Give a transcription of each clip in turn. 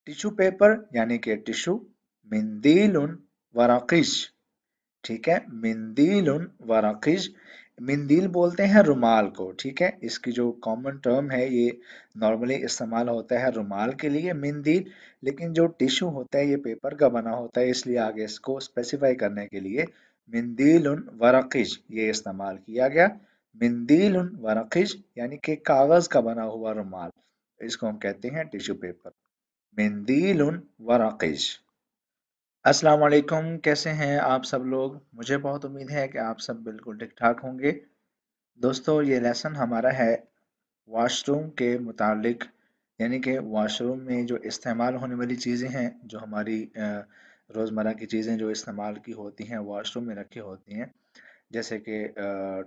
Tissue paper यानी कि tissue, मिंदीलुन वरकिश, ठीक है, मिंदीलुन वरकिश। मिंदील बोलते हैं रुमाल को, ठीक है, इसकी जो कॉमन टर्म है ये नॉर्मली इस्तेमाल होता है रुमाल के लिए मिंदील, लेकिन जो टिश्यू होता है ये पेपर का बना होता है, इसलिए आगे इसको स्पेसिफाई करने के लिए मिंदीलुन वरकिश ये इस्तेमाल किया गया। मिंदीलुन वरकिश यानी कि कागज का बना हुआ रुमाल, इसको हम कहते हैं टिश्यू पेपर। मिंदीलुन वरकिश। अस्सलाम वालेकुम, कैसे हैं आप सब लोग। मुझे बहुत उम्मीद है कि आप सब बिल्कुल ठीक ठाक होंगे। दोस्तों ये लेसन हमारा है वॉशरूम के मुतालिक, यानी कि वॉशरूम में जो इस्तेमाल होने वाली चीज़ें हैं, जो हमारी रोज़मर्रा की चीज़ें जो इस्तेमाल की होती हैं वॉशरूम में रखी होती हैं, जैसे कि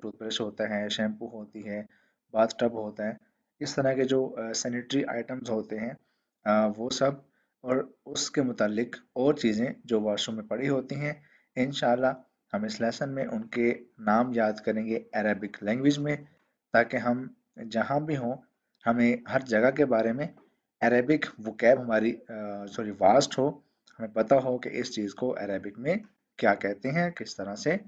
टूथब्रश होता है, शैम्पू होती है, बाथ टब होता है, इस तरह के जो सैनिटरी आइटम्स होते हैं वो सब, और उसके मुतालिक और चीज़ें जो वॉशरूम में पड़ी होती हैं, इंशाल्लाह हम इस लेसन में उनके नाम याद करेंगे अरबिक लैंग्वेज में, ताकि हम जहाँ भी हों हमें हर जगह के बारे में अरबिक वोकैब हमारी सॉरी वास्ट हो, हमें पता हो कि इस चीज़ को अरबिक में क्या कहते हैं, किस तरह से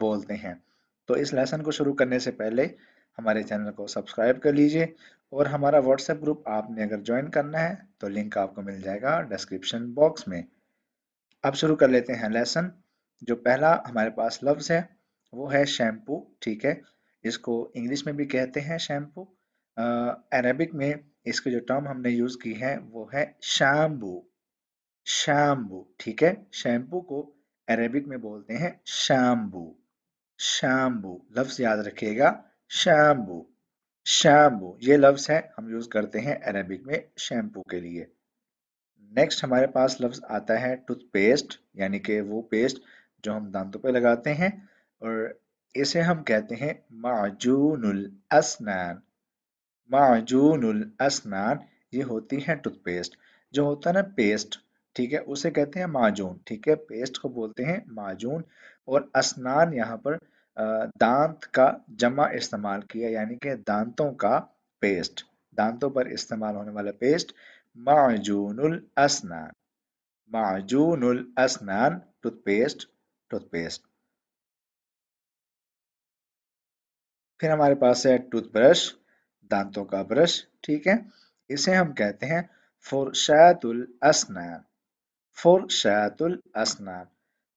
बोलते हैं। तो इस लेसन को शुरू करने से पहले हमारे चैनल को सब्सक्राइब कर लीजिए, और हमारा व्हाट्सएप ग्रुप आपने अगर ज्वाइन करना है तो लिंक आपको मिल जाएगा डिस्क्रिप्शन बॉक्स में। अब शुरू कर लेते हैं लेसन। जो पहला हमारे पास लफ्ज़ है वो है शैम्पू, ठीक है, इसको इंग्लिश में भी कहते हैं शैम्पू। अरबिक में इसकी जो टर्म हमने यूज़ की है वो है शैम्बू। शैम्बू, ठीक है, शैम्पू को अरबिक में बोलते हैं शैम्बू। शैम्बू लफ्ज़ याद रखिएगा, शैम्बू। शैम्पू ये लफ्ज़ है हम यूज़ करते हैं अरबिक में शैम्पू के लिए। नेक्स्ट हमारे पास लफ्ज़ आता है टूथपेस्ट, यानी कि वो पेस्ट जो हम दांतों पे लगाते हैं, और इसे हम कहते हैं माजूनुल असनान। माजूनुल असनान ये होती है टूथपेस्ट। जो होता है ना पेस्ट, ठीक है, उसे कहते हैं माजून, ठीक है, पेस्ट को बोलते हैं माजून। और असनान यहाँ पर दांत का जमा इस्तेमाल किया, यानी कि दांतों का पेस्ट, दांतों पर इस्तेमाल होने वाला पेस्ट माजूनुल असनान। माजूनुल असनान टूथपेस्ट, टूथपेस्ट। फिर हमारे पास है टूथब्रश, दांतों का ब्रश, ठीक है, इसे हम कहते हैं फुरशातुल असनान। फुरशातुल असनान।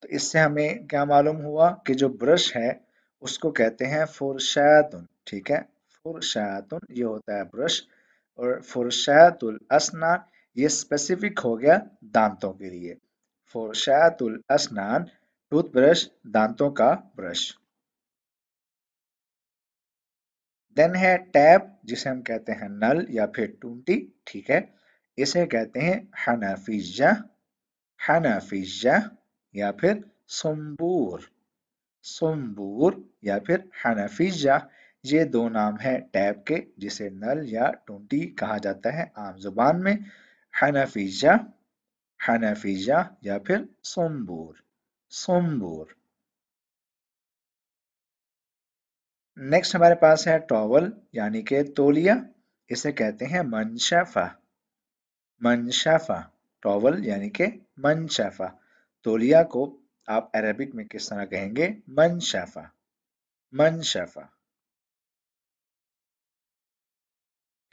तो इससे हमें क्या मालूम हुआ कि जो ब्रश है उसको कहते हैं फुरशातुन, ठीक है, फुरशातुन ये होता है ब्रश, और फुरशातुल असनान ये स्पेसिफिक हो गया दांतों के लिए। फुरशातुल असनान टूथब्रश, दांतों का ब्रश। देन है टैप, जिसे हम कहते हैं नल या फिर टूंटी, ठीक है, इसे कहते हैं हनाफिजा। हनाफिजा या फिर सुम्बूर। सुम्बूर या फिर हनाफिजा ये दो नाम हैं टैप के, जिसे नल या टूंटी कहा जाता है आम जुबान में। हनाफिजा, हनाफिजा या फिर सुम्बूर, सुम्बूर। नेक्स्ट हमारे पास है टॉवल यानी कि तौलिया, इसे कहते हैं मनशफा। मनशफा, टॉवल यानी कि मनशफा। तौलिया को आप अरबिक में किस तरह कहेंगे, मनशफा, मनशफा।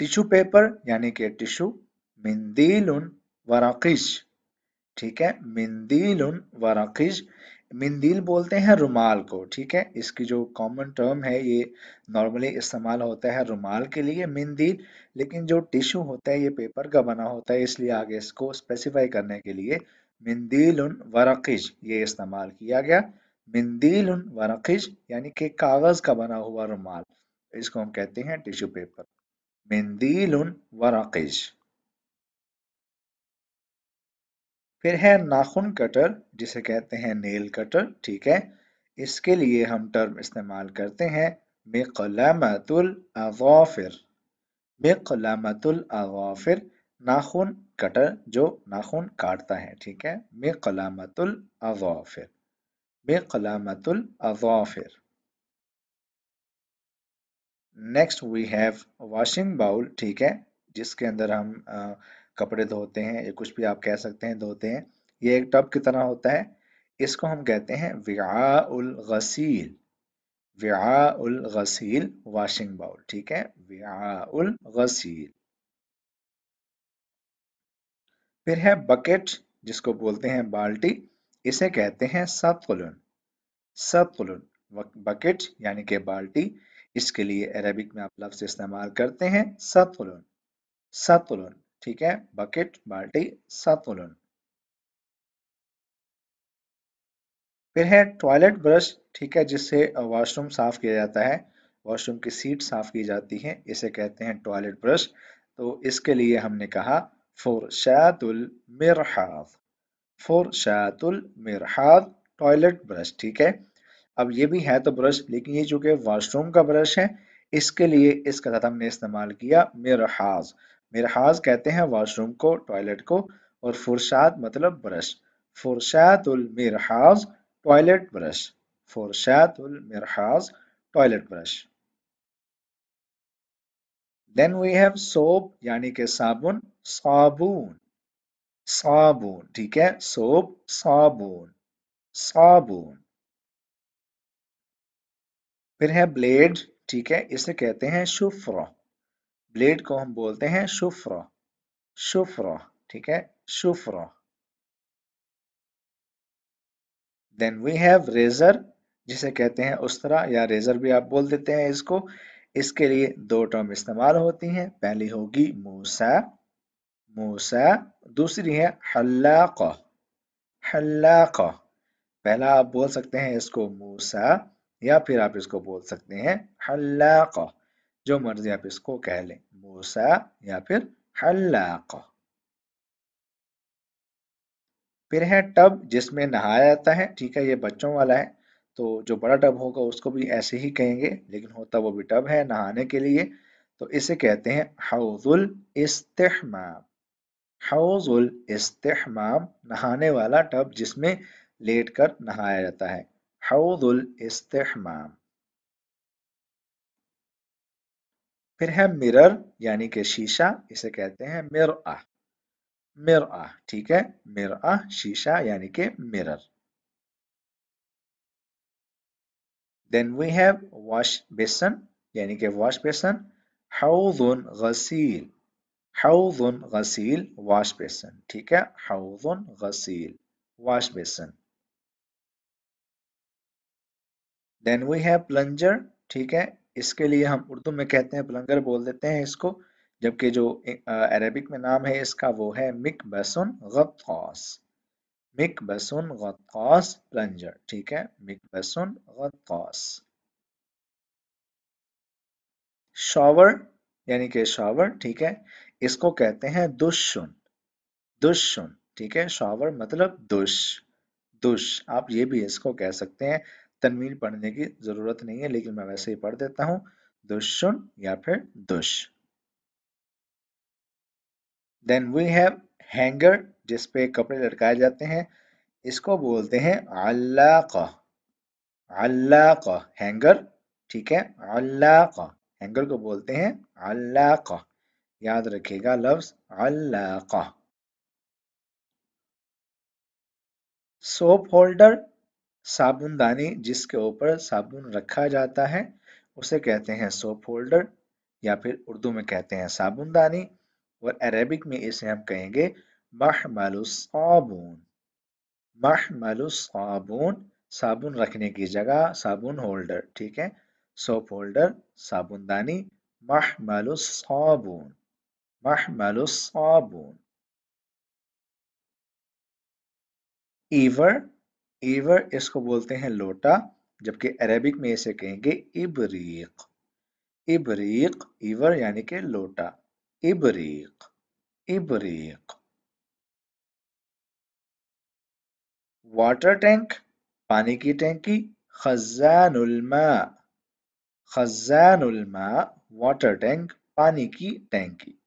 टिश्यू पेपर यानी कि टिश्यू, मिंदीलुन वरकिश, ठीक है, मिंदीलुन वरकिश। मिंदील बोलते हैं रुमाल को, ठीक है, इसकी जो कॉमन टर्म है ये नॉर्मली इस्तेमाल होता है रुमाल के लिए मिंदील, लेकिन जो टिश्यू होता है ये पेपर का बना होता है, इसलिए आगे इसको स्पेसिफाई करने के लिए मिंदीलुन वरकिश ये इस्तेमाल किया गया। मिंदीलुन वरकिश यानी कि कागज का बना हुआ रुमाल, इसको हम कहते हैं टिश्यू पेपर। मिंदीलुन वरकिश। फिर है नाखून कटर, जिसे कहते हैं नेल कटर, ठीक है, इसके लिए हम टर्म इस्तेमाल करते हैं मिक़लमतुल अज़ाफ़िर। मिक़लमतुल अज़ाफ़िर नाखून कटर जो नाखून काटता है, ठीक है, मिक़लमतुल अज़ाफ़िर, मिक़लमतुल अज़ाफ़िर। Next we have washing bowl, ठीक है, जिसके अंदर हम कपड़े धोते हैं या कुछ भी आप कह सकते हैं धोते हैं, ये एक टब की तरह होता है। इसको हम कहते हैं विआउल गसील। विआउल गसील वॉशिंग बाउल, ठीक है, विआउल गसील। फिर है बकेट, जिसको बोलते हैं बाल्टी, इसे कहते हैं सतलुन। सतलुन, बकेट यानी कि बाल्टी, इसके लिए अरबिक में आप लफ्ज इस्तेमाल करते हैं सतलुन। सतलुन, ठीक है, बकेट, बाल्टी, सतलुन। फिर है टॉयलेट ब्रश, ठीक है, जिससे वॉशरूम साफ किया जाता है, वॉशरूम की सीट साफ की जाती है, इसे कहते हैं टॉयलेट ब्रश। तो इसके लिए हमने कहा फुरशातुल मिरहाद। फुरशातुल मिरहाद, टॉयलेट ब्रश, ठीक है। अब ये भी है तो ब्रश, लेकिन ये चूंकि वॉशरूम का ब्रश है, इसके लिए इसका साथ हमने इस्तेमाल किया मिरहाज। मिरहाज कहते हैं वॉशरूम को, टॉयलेट को, और फुरशात मतलब ब्रश। फुरशातुल मिरहाज, टॉयलेट ब्रश। फुरशातुल मिरहाज, toilet brush. Then we have soap यानी कि साबुन, साबुन। साबुन, ठीक है, सोप, साबुन, साबुन। फिर है ब्लेड, ठीक है, इसे कहते हैं शुफ्रा। ब्लेड को हम बोलते हैं शुफ्रा। शुफ्रा, ठीक है, शुफ्रा। देन वी हैव रेजर, जिसे कहते हैं उस्तरा या रेजर भी आप बोल देते हैं इसको। इसके लिए दो टर्म इस्तेमाल होती हैं, पहली होगी मूसा, मूसा, दूसरी है हल्लाका। हल्लाका, पहला आप बोल सकते हैं इसको मूसा, या फिर आप इसको बोल सकते हैं हल्लाका, जो मर्जी आप इसको कह लें, मूसा या फिर हल्लाका। फिर है टब, जिसमें नहाया जाता है, ठीक है, ये बच्चों वाला है, तो जो बड़ा टब होगा उसको भी ऐसे ही कहेंगे, लेकिन होता वो भी टब है नहाने के लिए। तो इसे कहते हैं हौजुल इस्तिहमाम। हौजुल इस्तिहमाम, नहाने वाला टब जिसमें लेट कर नहाया जाता है, हौजुल इस्तिहमाम। फिर है मिरर यानी कि शीशा, इसे कहते हैं मिरआ। मिरआ, ठीक है, मिरआ, शीशा यानी कि mirror. Then we have wash basin यानी कि वॉश बेसन, हौजुन गसील। हौजुन गसील, वॉश बेसन, ठीक है, हौजुन गसील, wash basin. Then we have plunger, ठीक है, इसके लिए हम उर्दू में कहते हैं प्लंगर बोल देते हैं इसको, जबकि जो अरेबिक में नाम है इसका वो है मिकबसुन गत्तास। मिकबसुन गत्तास, प्लंजर, ठीक है, मिकबसुन गत्तास। शॉवर यानी कि शॉवर, ठीक है, इसको कहते हैं दुश्शुन। दुश्शुन, ठीक है, शॉवर मतलब दुश। दुश, आप ये भी इसको कह सकते हैं, तनवीन पढ़ने की जरूरत नहीं है, लेकिन मैं वैसे ही पढ़ देता हूँ, दुश्शुन या फिर दुश। देन वी हैव हैंगर, जिस पे कपड़े लटकाए जाते हैं, इसको बोलते हैं अल्लाका। अल्लाका, हैंगर, ठीक है, अल्लाका, हैंगर को बोलते हैं अल्लाका। याद रखिएगा लफ्ज अल्लाका। सोप होल्डर, साबुनदानी जिसके ऊपर साबुन रखा जाता है, उसे कहते हैं सोप होल्डर, या फिर उर्दू में कहते हैं साबुनदानी, और अरेबिक में इसे हम कहेंगे महमलुस साबुन। महमलुस साबुन, साबुन रखने की जगह, साबुन होल्डर, ठीक है, सोप होल्डर, साबुनदानी, महमलुस साबुन, महमलुस साबुन। ईवर, ईवर इसको बोलते हैं लोटा, जबकि अरेबिक में इसे कहेंगे इबरीक। इबरीक, ईवर यानी कि लोटा, इबरीक, इबरीक। वाटर टैंक, पानी की टैंकी, खजानुल मा। खजानुल मा, वाटर टैंक, पानी की टैंकी,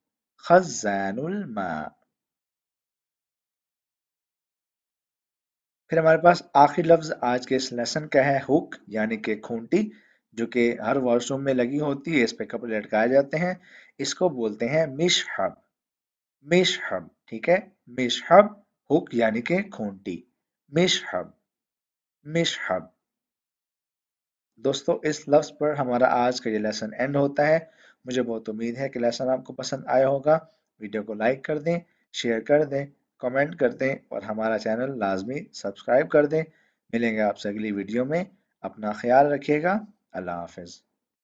खजानुल मा। फिर हमारे पास आखिरी लफ्ज आज के इस लेसन का है हुक यानी कि खूंटी, जो कि हर वॉशरूम में लगी होती है, इस पे कपड़े लटकाए जाते हैं, इसको बोलते हैं मिशहब। मिशहब, ठीक है, मिशहब, हुक यानी कि खूंटी, मिशहब, मिशहब। दोस्तों इस लफ्ज पर हमारा आज का ये लेसन एंड होता है। मुझे बहुत उम्मीद है कि लेसन आपको पसंद आया होगा। वीडियो को लाइक कर दें, शेयर कर दें, कमेंट कर दें और हमारा चैनल लाजमी सब्सक्राइब कर दें। मिलेंगे आपसे अगली वीडियो में। अपना ख्याल रखिएगा। अल्लाह हाफिज़।